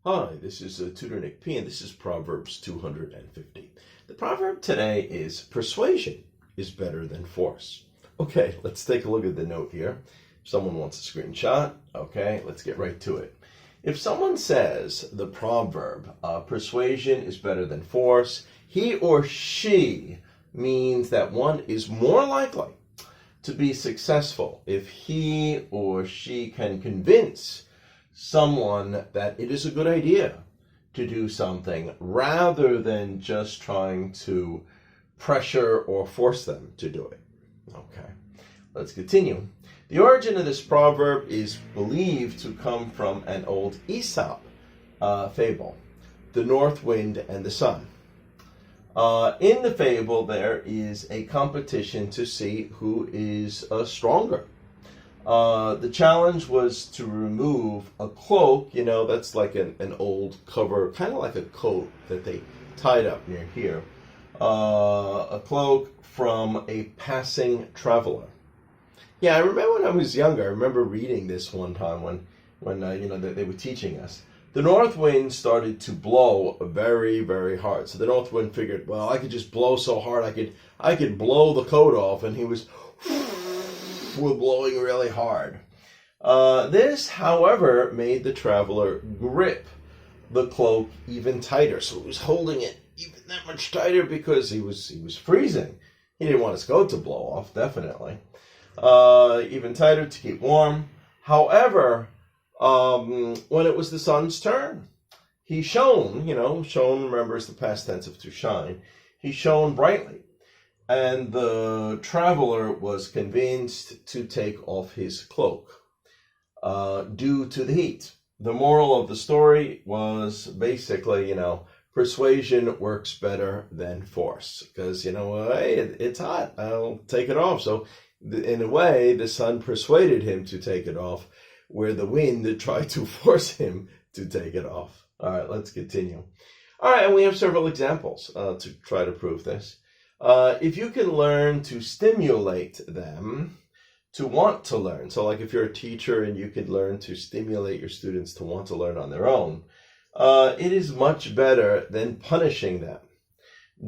Hi, this is Tutor Nick P, and this is Proverbs 250. The proverb today is persuasion is better than force. Okay, let's take a look at the note here. If someone wants a screenshot, okay, let's get right to it. If someone says the proverb, persuasion is better than force, he or she means that one is more likely to be successful if he or she can convince someone that it is a good idea to do something rather than just trying to pressure or force them to do it. Okay, let's continue. The origin of this proverb is believed to come from an old Aesop fable, The North Wind and the Sun. In the fable, there is a competition to see who is stronger. The challenge was to remove a cloak, that's like an old cover, kind of like a coat that they tied up near here. A cloak from a passing traveler. Yeah, I remember when I was younger, I remember reading this one time when they were teaching us. The north wind started to blow very, very hard. So the north wind figured, well, I could just blow so hard I could blow the coat off, and he was blowing really hard. This, however, made the traveler grip the cloak even tighter. So he was holding it even that much tighter because he was freezing. He didn't want his coat to blow off, definitely. Even tighter to keep warm. However, when it was the sun's turn, he shone, shone, remember, is the past tense of to shine. He shone brightly. And the traveler was convinced to take off his cloak due to the heat. The moral of the story was basically, persuasion works better than force. Because, hey, it's hot, I'll take it off. So in a way, the sun persuaded him to take it off, where the wind tried to force him to take it off. All right, let's continue. All right, and we have several examples to try to prove this. If you can learn to stimulate them to want to learn, so like if you're a teacher and you can learn to stimulate your students to want to learn on their own, it is much better than punishing them.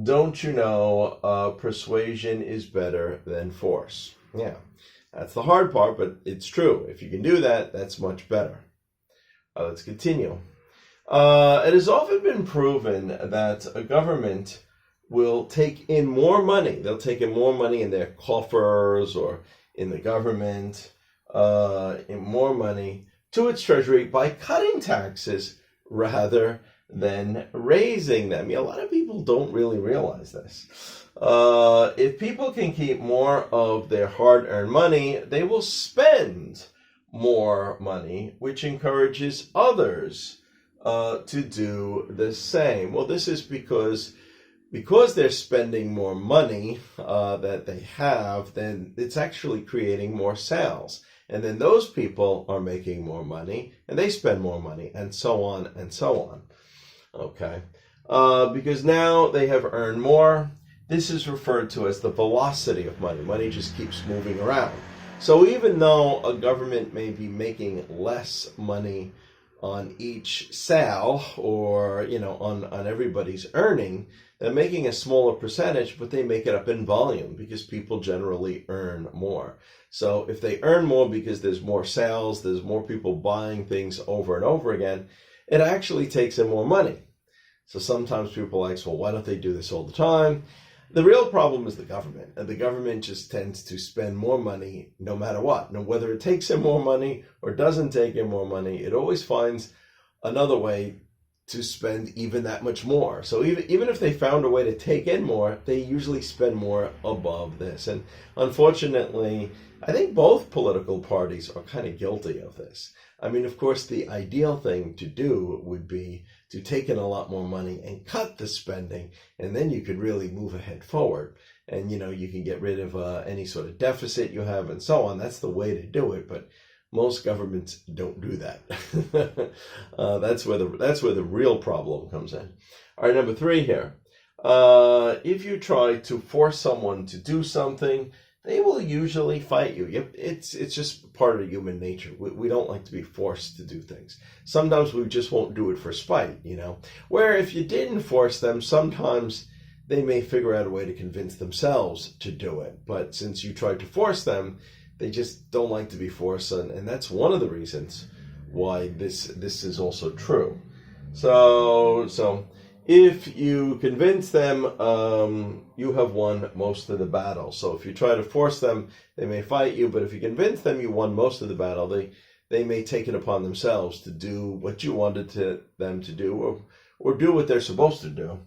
Don't you know, persuasion is better than force? Yeah, that's the hard part, but it's true. If you can do that, that's much better. Let's continue. It has often been proven that a government will take in more money. They'll take in more money in their coffers or in the government, in more money to its treasury by cutting taxes rather than raising them. A lot of people don't really realize this. If people can keep more of their hard-earned money, they will spend more money, which encourages others to do the same. Well, this is because they're spending more money that they have, then it's actually creating more sales. And then those people are making more money, and they spend more money, and so on and so on. Okay? Because now they have earned more. This is referred to as the velocity of money. Money just keeps moving around. So even though a government may be making less money on each sale or, on everybody's earning, they're making a smaller percentage, but they make it up in volume because people generally earn more. So if they earn more because there's more sales, there's more people buying things over and over again, it actually takes in more money. So sometimes people are like, well, why don't they do this all the time? The real problem is the government, and the government just tends to spend more money no matter what. Now, whether it takes in more money or doesn't take in more money, it always finds another way to spend even that much more. So even if they found a way to take in more, they usually spend more above this. And unfortunately, I think both political parties are kind of guilty of this. I mean, of course, the ideal thing to do would be to take in a lot more money and cut the spending, and then you could really move ahead forward. And, you can get rid of any sort of deficit you have and so on. That's the way to do it, but most governments don't do that. That's where the real problem comes in. All right, number 3 here. If you try to force someone to do something, they will usually fight you. It's just part of human nature. We don't like to be forced to do things. Sometimes we just won't do it for spite, Where if you didn't force them, sometimes they may figure out a way to convince themselves to do it. But since you tried to force them, they just don't like to be forced, and that's one of the reasons why this is also true. So if you convince them, you have won most of the battle. So if you try to force them, they may fight you, but if you convince them, you won most of the battle. They may take it upon themselves to do what you wanted them to do, or do what they're supposed to do.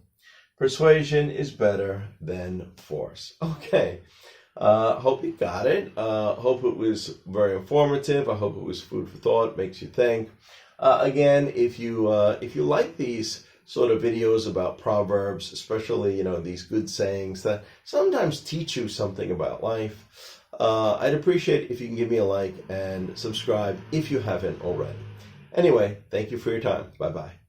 Persuasion is better than force. Okay. Hope you got it. Hope it was very informative. I hope it was food for thought, makes you think. Again, if you like these sort of videos about Proverbs, especially, these good sayings that sometimes teach you something about life, I'd appreciate if you can give me a like and subscribe if you haven't already. Anyway, thank you for your time. Bye-bye.